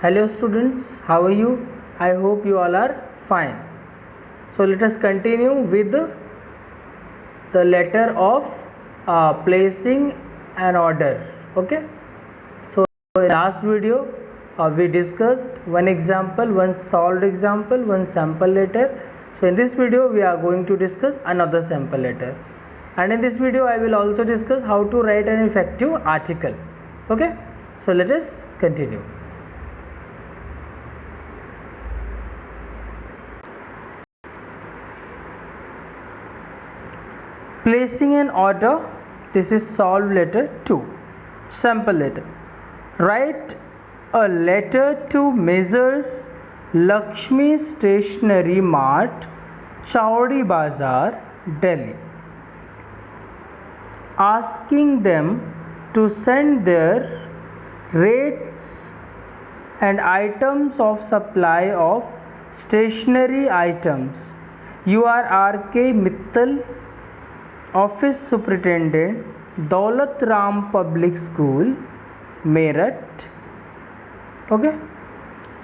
Hello students, how are you? I hope you all are fine. So let us continue with the letter of placing an order. Okay. So in last video we discussed one example, one solved example, one sample letter. So in this video we are going to discuss another sample letter, and in this video I will also discuss how to write an effective article. Okay. So let us continue. Placing an order, this is solved letter 2. Sample letter. Write a letter to Messrs. Lakshmi Stationery Mart, Chowdi Bazaar, Delhi, asking them to send their rates and items of supply of stationery items. You are R.K. Mittal, Office Superintendent, Daulat Ram Public School, Meerut. Okay.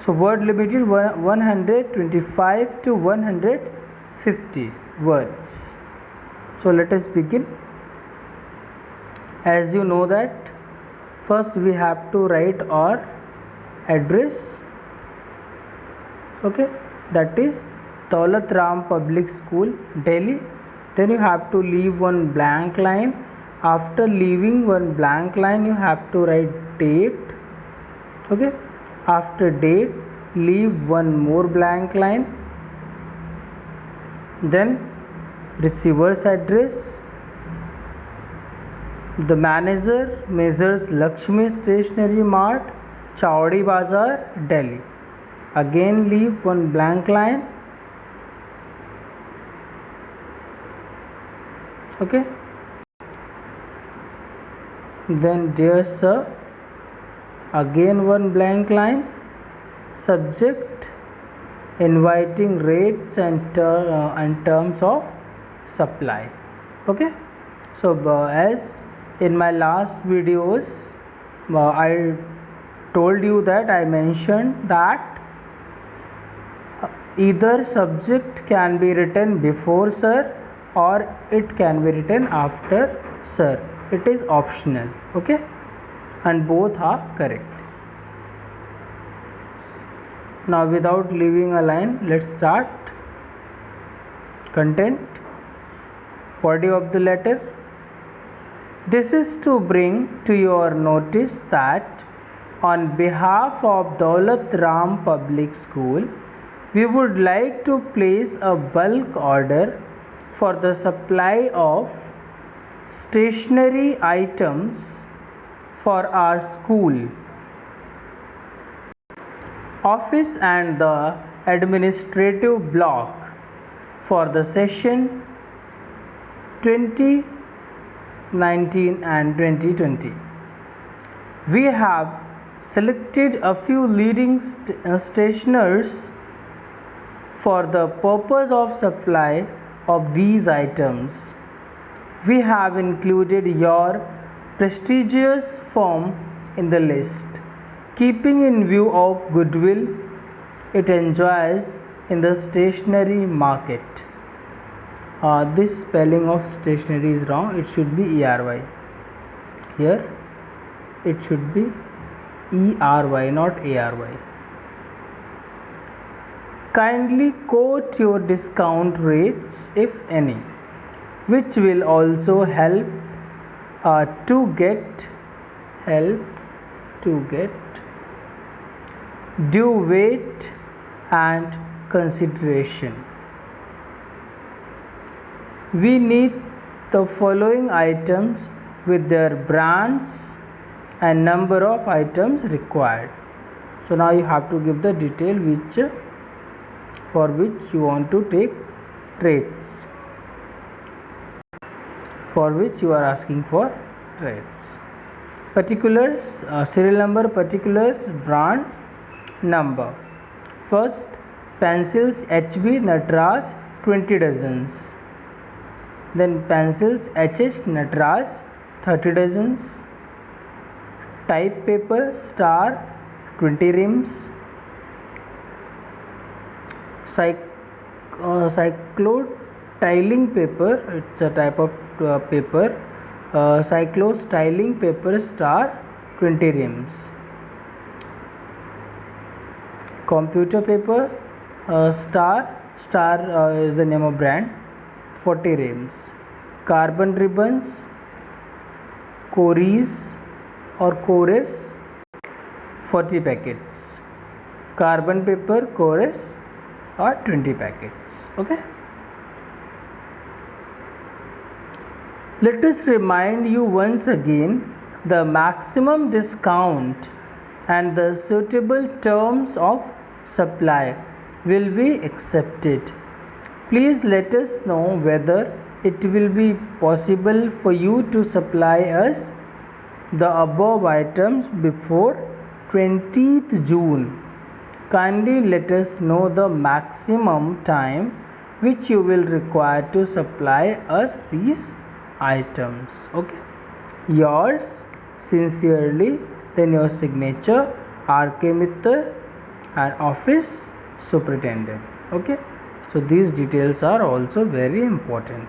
So word limit is 125 to 150 words. So let us begin. As you know that first we have to write our address. Okay. That is Daulat Ram Public School, Delhi. Then you have to leave one blank line. After leaving one blank line, you have to write date. Okay. After date, leave one more blank line. Then receiver's address. The manager, Messrs. Lakshmi Stationery Mart, Chowdi Bazaar, Delhi. Again leave one blank line. Okay. Then dear sir, again one blank line. Subject, inviting rates and terms of supply. Okay. So as in my last videos I told you that I mentioned that either subject can be written before sir or it can be written after sir. It is optional. Okay. And both are correct. Now without leaving a line, let's start. Content, body of the letter. This is to bring to your notice that on behalf of Daulat Ram Public School, we would like to place a bulk order for the supply of stationery items for our school office and the administrative block for the session 2019 and 2020. We have selected a few leading stationers for the purpose of supply of these items. We have included your prestigious firm in the list, keeping in view of goodwill it enjoys in the stationery market. This spelling of stationery is wrong. It should be ERY. Here it should be ERY, not ARY. Kindly quote your discount rates, if any, which will also help to get due weight and consideration. We need the following items with their brands and number of items required. So now you have to give the detail for which you want to take rates, for which you are asking for rates. Particulars, serial number, particulars, brand, number. First, pencils HB Natraj 20 dozens. Then pencils HH Natraj 30 dozens. Type paper Star 20 reams. Cyclotiling paper, it's a type of paper. Cyclotiling paper star, 20 reams. Computer paper, star is the name of brand, 40 reams. Carbon ribbons, Cories or Cores, 40 packets. Carbon paper, Cores, or 20 packets. Okay. Let us remind you once again the maximum discount and the suitable terms of supply will be accepted. Please let us know whether it will be possible for you to supply us the above items before 20th June. Kindly let us know the maximum time which you will require to supply us these items. Okay. Yours sincerely, then your signature, R.K. Mittal, and office superintendent. Okay. So these details are also very important.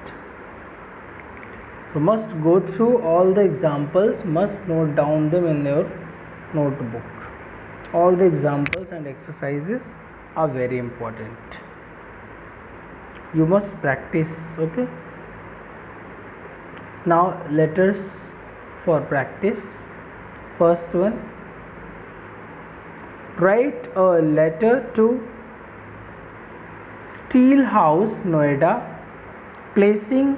So must go through all the examples, must note down them in your notebook. All the examples and exercises are very important. You must practice. Okay. Now letters for practice. First one, write a letter to Steel House, Noida, placing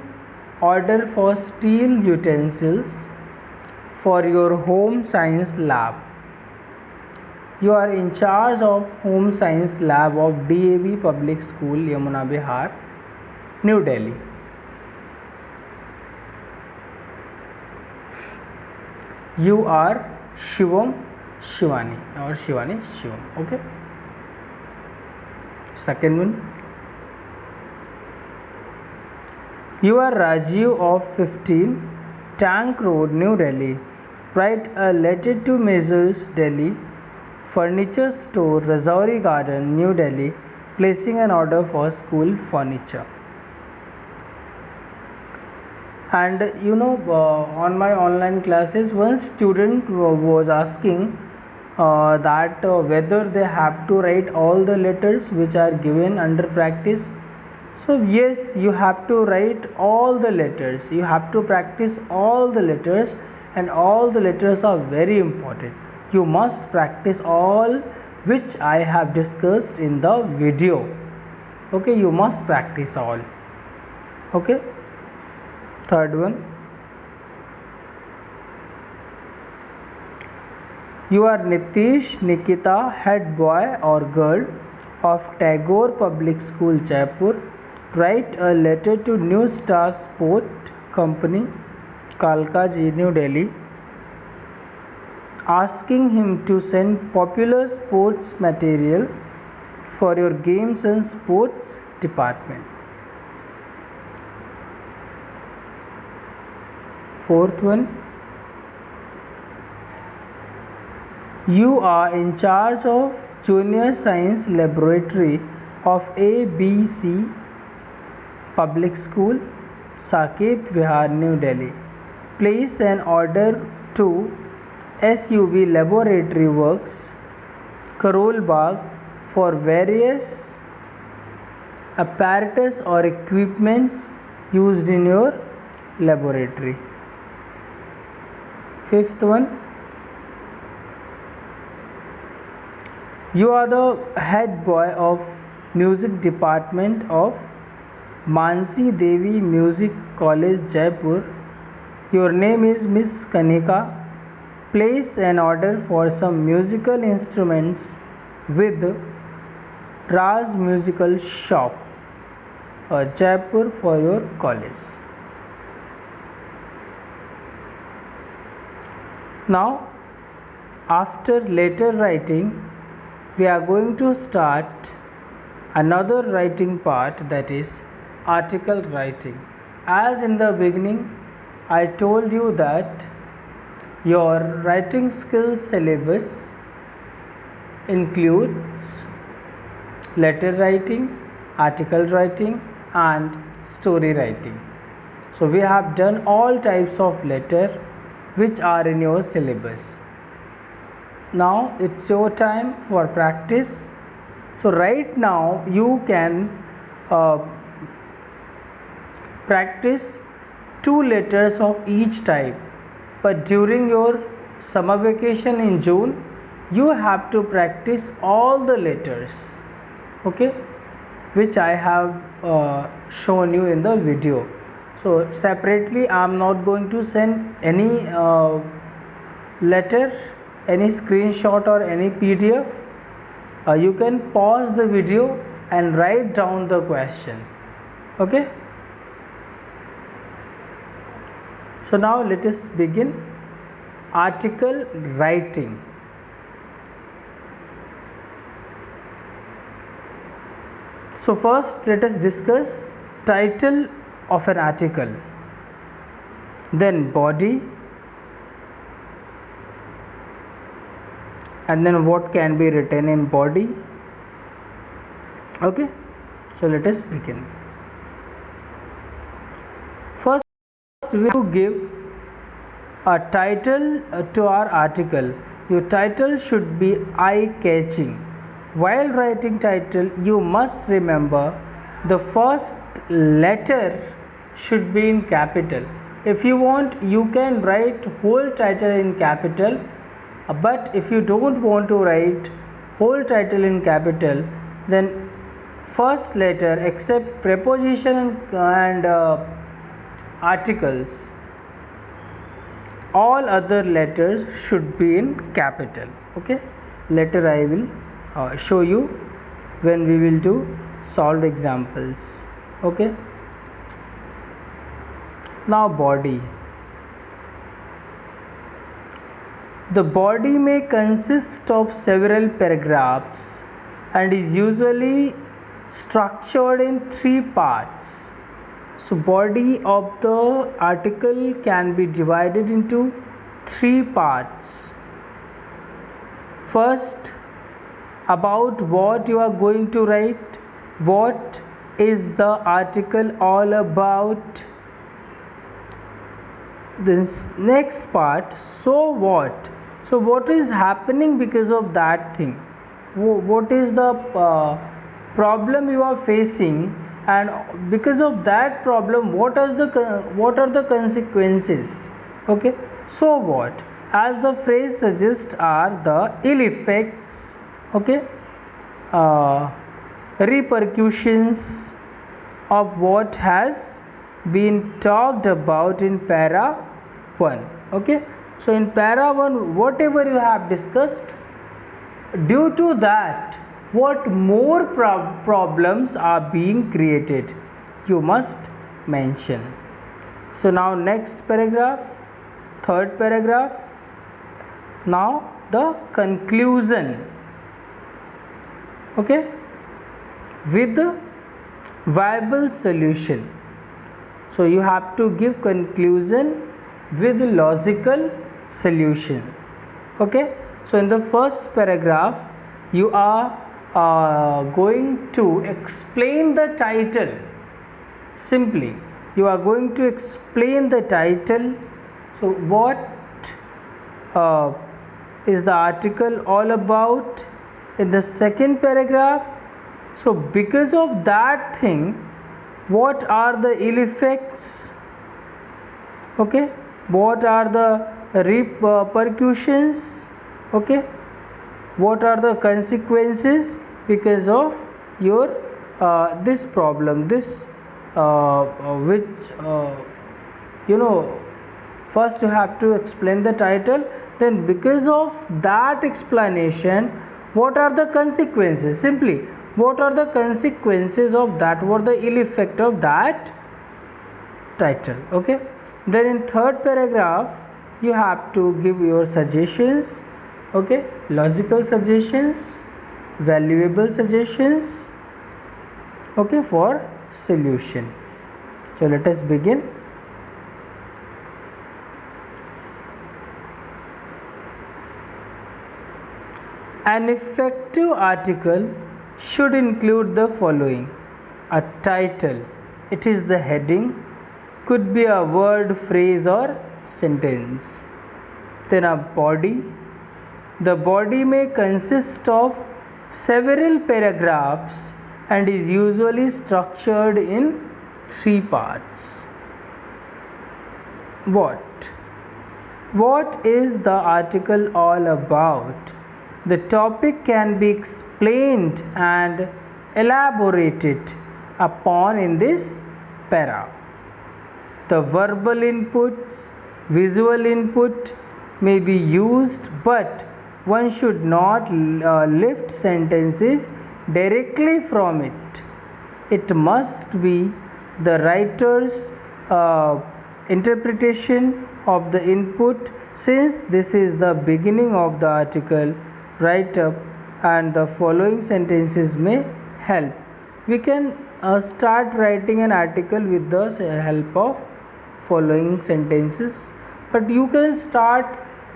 order for steel utensils for your home science lab. You are in charge of home science lab of DAV Public School, Yamuna Vihar, New Delhi. You are Shivam, Shivani, or Shivani, Shivam. Okay. Second one, you are Rajiv of 15 Tank Road, New Delhi. Write a letter to Messrs. Delhi Furniture Store, Rajouri Garden, New Delhi, placing an order for school furniture. And on my online classes, one student was asking that whether they have to write all the letters which are given under practice. So yes, you have to write all the letters. You have to practice all the letters, and all the letters are very important. You must practice all which I have discussed in the video. Okay, you must practice all. Okay. Third one, you are Nitish Nikita, head boy or girl of Tagore Public School, Jaipur. Write a letter to New Star Sport Company, Kalka Ji, New Delhi, asking him to send popular sports material for your games and sports department. Fourth one, you are in charge of Junior Science Laboratory of ABC Public School, Saket Vihar, New Delhi. Place an order to SUV Laboratory Works, Karol Bagh, for various apparatus or equipments used in your laboratory. Fifth one, you are the head boy of music department of Mansi Devi Music College, Jaipur. Your name is Miss Kanika. Place an order for some musical instruments with Raz Musical Shop, Jaipur, for your college. Now, after letter writing, we are going to start another writing part, that is article writing. As in the beginning, I told you that your writing skills syllabus includes letter writing, article writing and story writing. So we have done all types of letter which are in your syllabus. Now it's your time for practice. So right now you can practice 2 letters of each type, but during your summer vacation in June you have to practice all the letters, okay, which I have shown you in the video. So separately I am not going to send any letter, any screenshot or any PDF. You can pause the video and write down the question, okay. So now let us begin article writing. So first let us discuss title of an article, then body, and then what can be written in body, okay. So let us begin. First we have to give a title to our article. Your title should be eye-catching. While writing title, you must remember the first letter should be in capital. If you want, you can write whole title in capital, but if you don't want to write whole title in capital, then first letter except preposition and articles, all other letters should be in capital, okay. Later I will show you when we will do solved examples, okay. Now body. The body may consist of several paragraphs and is usually structured in 3 parts. So body of the article can be divided into 3 parts. First, about what you are going to write. What is the article all about? This next part, so what? So what is happening because of that thing? What is the problem you are facing, and because of that problem what are the consequences, okay. So what, as the phrase suggests, are the ill effects, okay, repercussions of what has been talked about in para 1, okay. So in para 1 whatever you have discussed, due to that what more problems are being created, you must mention. So now next paragraph, third paragraph, now the conclusion, okay, with the viable solution. So you have to give conclusion with logical solution, okay. So in the first paragraph you are going to explain the title. Simply you are going to explain the title. So what is the article all about? In the second paragraph, so because of that thing what are the ill effects, okay, what are the repercussions, okay, what are the consequences because of your this problem, this which first you have to explain the title, then because of that explanation what are the consequences, simply what are the consequences of that, what the ill effect of that title, okay. Then in third paragraph you have to give your suggestions, okay, logical suggestions, valuable suggestions, okay, for solution. So let us begin. An effective article should include the following: a title, it is the heading, could be a word, phrase or sentence. Then a body, the body may consist of several paragraphs and is usually structured in 3 parts. What is the article all about? The topic can be explained and elaborated upon in this para. The verbal inputs, visual input may be used, but one should not lift sentences directly from it. It must be the writer's interpretation of the input. Since this is the beginning of the article write-up and the following sentences may help. We can start writing an article with the help of following sentences, but you can start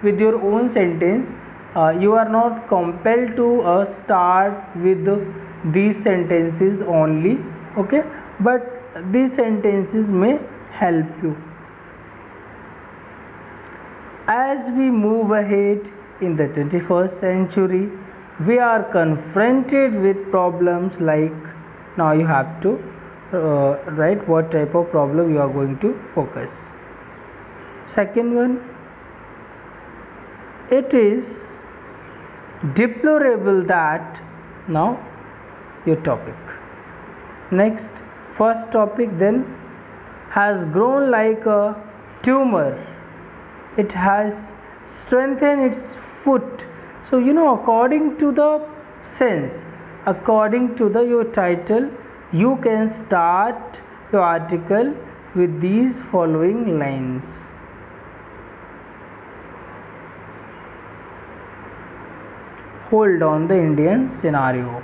with your own sentence. You are not compelled to start with these sentences only, okay, but these sentences may help you. As we move ahead in the 21st century, we are confronted with problems like, now you have to write what type of problem you are going to focus. Second one, it is deplorable that, now your topic. Next, first topic then, has grown like a tumor. It has strengthened its foot. So according to the sense, according to your title, you can start your article with these following lines. Hold on the Indian scenario.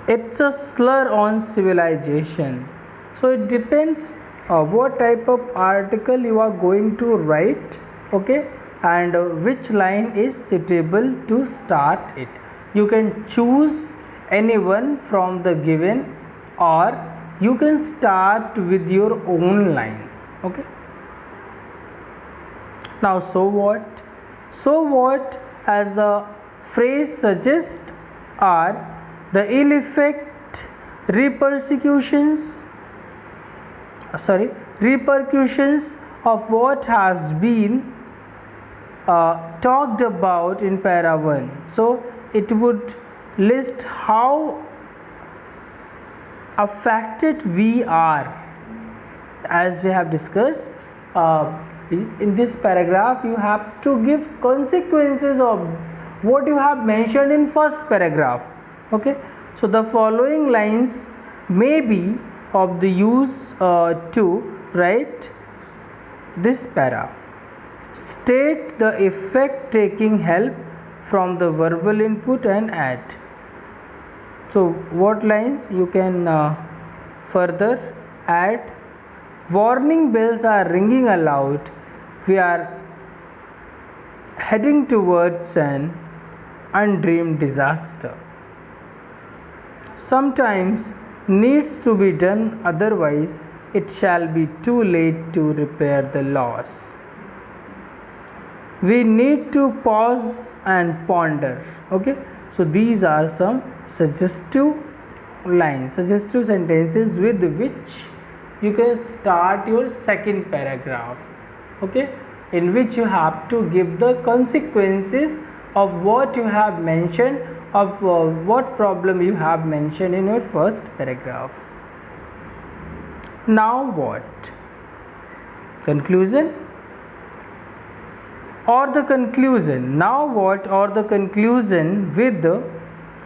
It's a slur on civilization. So it depends what type of article you are going to write, okay, and which line is suitable to start it. You can choose anyone from the given, or you can start with your own lines, okay. Now so what as the phrase suggests are the ill effect repercussions of what has been talked about in para 1. So it would list how affected we are, as we have discussed. In this paragraph you have to give consequences of what you have mentioned in first paragraph, okay. So the following lines may be of the use to write this para. State the effect taking help from the verbal input and add. So what lines you can further add? Warning bells are ringing aloud. We are heading towards an undreamed disaster. Sometimes needs to be done, otherwise it shall be too late to repair the loss. We need to pause and ponder, okay. So these are some suggestive lines, suggestive sentences with which you can start your second paragraph, okay, in which you have to give the consequences of what you have mentioned, of what problem you have mentioned in your first paragraph. Now what? Conclusion or the conclusion. Now what or the conclusion with the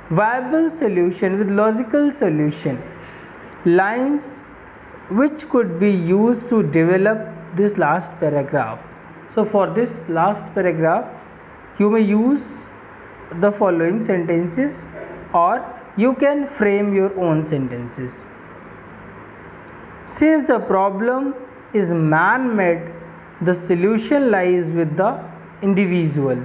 viable solution, with logical solution, lines which could be used to develop this last paragraph. So for this last paragraph you may use the following sentences, or you can frame your own sentences. Since the problem is man-made, the solution lies with the individual.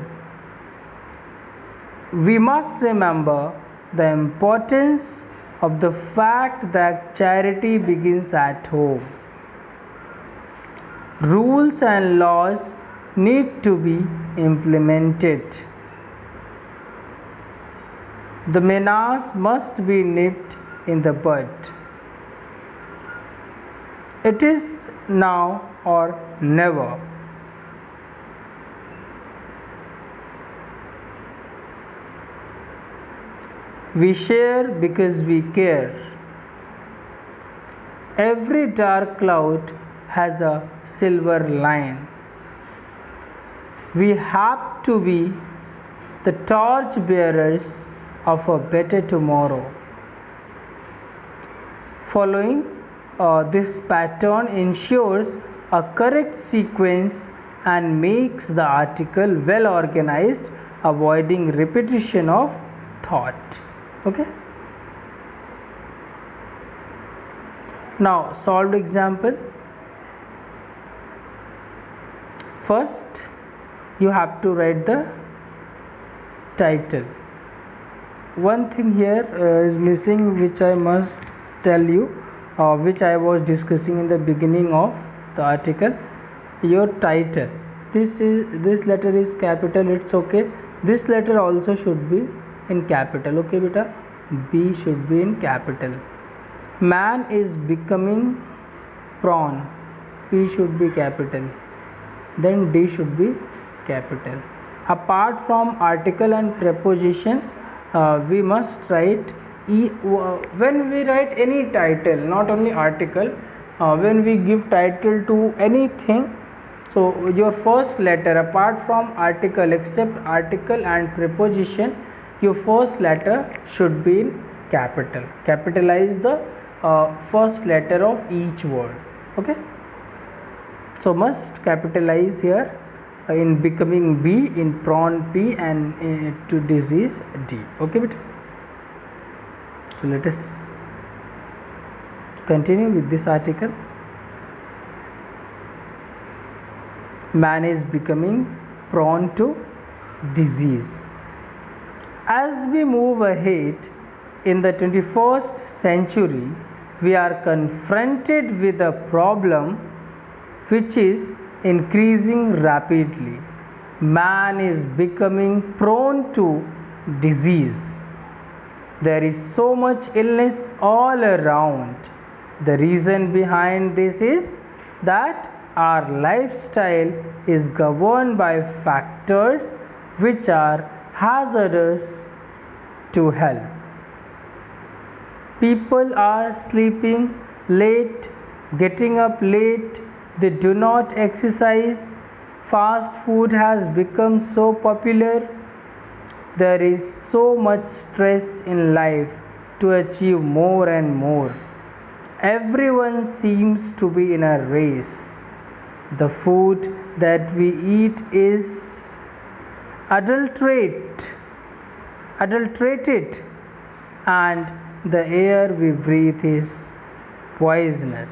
we must remember the importance of the fact that charity begins at home. Rules and laws need to be implemented. The menace must be nipped in the bud. It is now or never. We share because we care. Every dark cloud has a silver line. We have to be the torch bearers of a better tomorrow. Following this pattern ensures a correct sequence and makes the article well organized, avoiding repetition of thought. Okay. Now solved example. First, you have to write the title. One thing here is missing, which I must tell you, which I was discussing in the beginning of the article. Your title. This letter is capital. It's okay. This letter also should be in capital. Okay, beta. B should be in capital. Man is becoming prawn. P should be capital. Then D should be capital. Apart from article and preposition, we must write when we write any title, not only article, when we give title to anything, so your first letter, apart from article, except article and preposition, your first letter should be in capital. Capitalize the first letter of each word. Okay, so must capitalize here in becoming B, in prawn P, and to disease D. Okay, but so let us continue with this article. Man is becoming prone to disease. As we move ahead in the 21st century, we are confronted with a problem which is increasing rapidly. Man is becoming prone to disease. There is so much illness all around. The reason behind this is that our lifestyle is governed by factors which are hazardous to health. People are sleeping late, getting up late, they do not exercise, fast food has become so popular, there is so much stress in life to achieve more and more. Everyone seems to be in a race. The food that we eat is adulterated, and the air we breathe is poisonous.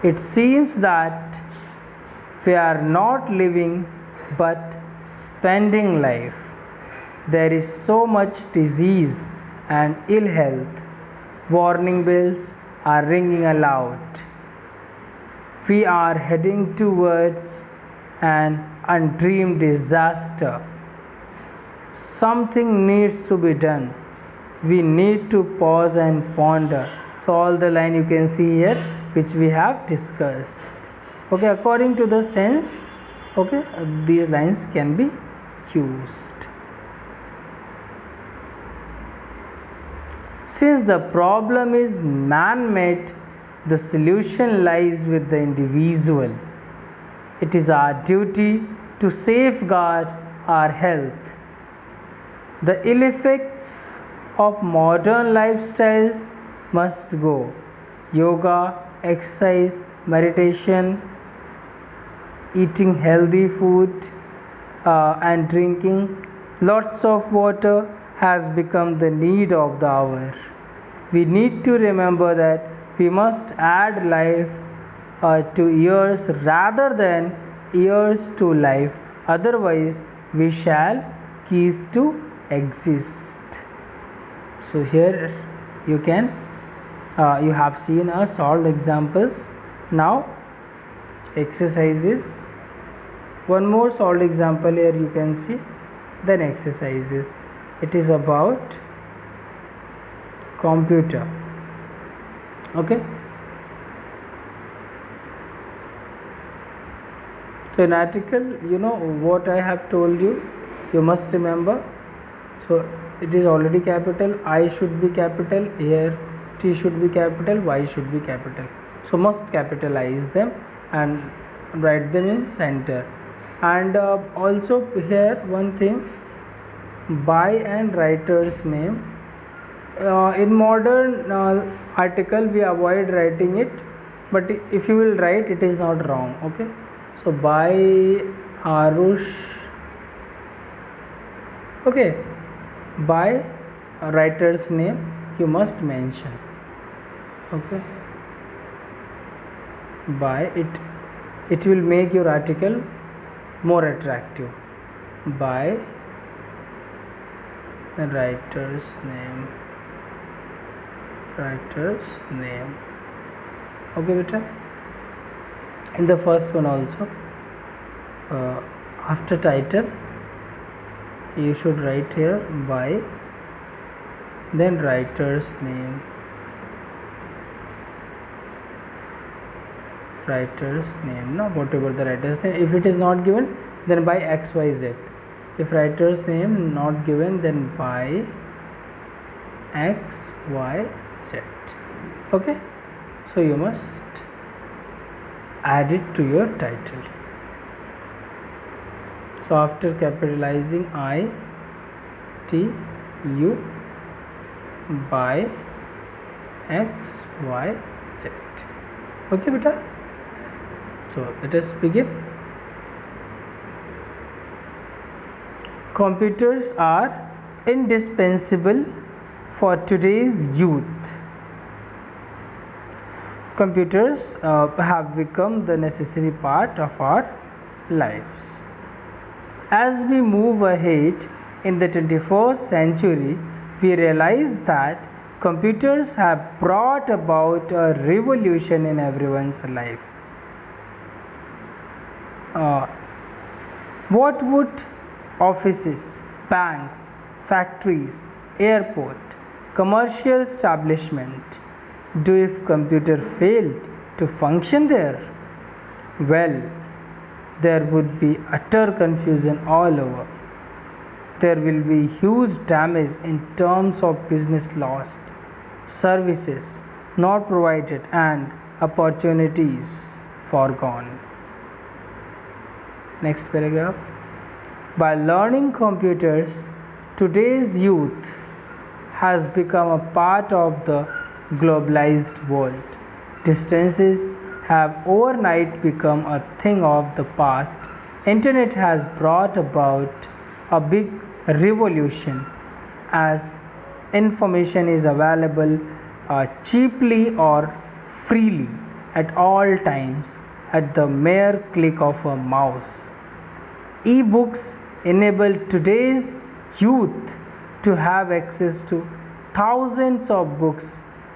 It seems that we are not living but spending life. There is so much disease and ill health. Warning bells are ringing aloud. We are heading towards an undreamed disaster. Something needs to be done. We need to pause and ponder. So all the line you can see here which we have discussed. Okay, according to the sense, okay, these lines can be used. Since the problem is man-made, the solution lies with the individual. It is our duty to safeguard our health. The ill effects of modern lifestyles must go. Yoga, exercise, meditation, eating healthy food, and drinking lots of water has become the need of the hour. We need to remember that we must add life to years rather than years to life, otherwise we shall cease to exist. So here you can you have seen solved examples. Now exercises. One more solved example here you can see. Then exercises. It is about computer. Okay. So in article, you know what I have told you, you must remember. So it is already capital, I should be capital, here T should be capital, Y should be capital. So must capitalize them and write them in center. And also here one thing, by and writer's name. In modern article we avoid writing it, but if you will write, it is not wrong. Okay. So by Arush, okay, by writer's name you must mention. Okay, by it will make your article more attractive. By writer's name, okay beta. In the first one also, after title you should write here by, then writer's name, no, whatever the writer's name. If it is not given, then by XYZ. If writer's name not given, then by XYZ. Okay, so you must add it to your title. So after capitalizing I, T, U, by X, Y, Z. Okay beta. So let us begin. Computers are indispensable for today's youth. Computers have become the necessary part of our lives. As we move ahead in the 21st century, we realize that computers have brought about a revolution in everyone's life. What would offices, banks, factories, airport, commercial establishment do if computer failed to function there? Well, there would be utter confusion all over. There will be huge damage in terms of business lost, services not provided, and opportunities foregone. Next paragraph. By learning computers, today's youth has become a part of the globalized world. Distances have overnight become a thing of the past. Internet has brought about a big revolution as information is available cheaply or freely at all times at the mere click of a mouse. E-books enable today's youth to have access to thousands of books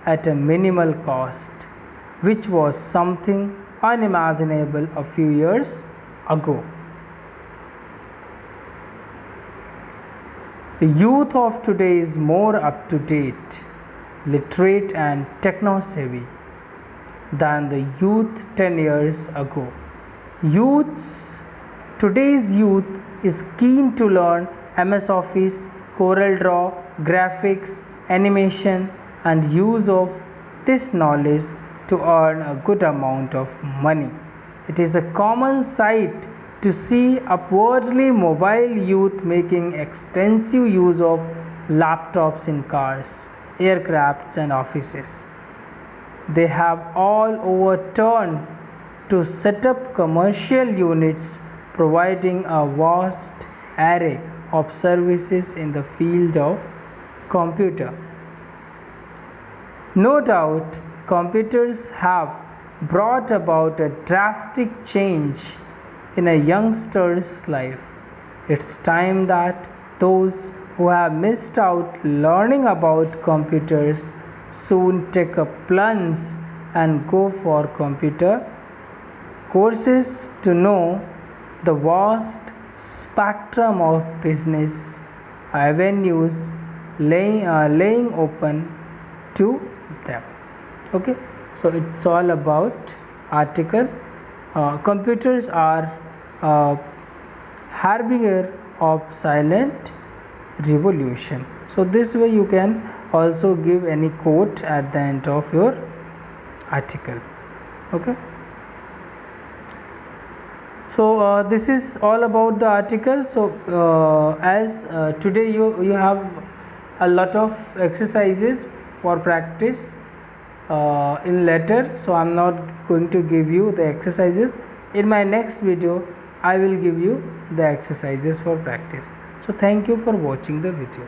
at a minimal cost, which was something unimaginable a few years ago. The youth of today is more up to date, literate, and techno savvy than the youth 10 years ago. Today's youth is keen to learn MS Office, Corel Draw, graphics, animation, and use of this knowledge to earn a good amount of money. It is a common sight to see upwardly mobile youth making extensive use of laptops in cars, aircrafts, and offices. They have all overturned to set up commercial units providing a vast array of services in the field of computer. No doubt, computers have brought about a drastic change in a youngster's life. It's time that those who have missed out learning about computers soon take a plunge and go for computer courses to know the vast spectrum of business avenues laying open to them. Okay, so it's all about article. Computers are harbinger of silent revolution. So this way you can also give any quote at the end of your article. Okay, so this is all about the article. So as today you have a lot of exercises for practice in letter, so I'm not going to give you the exercises. In my next video I will give you the exercises for practice. So thank you for watching the video.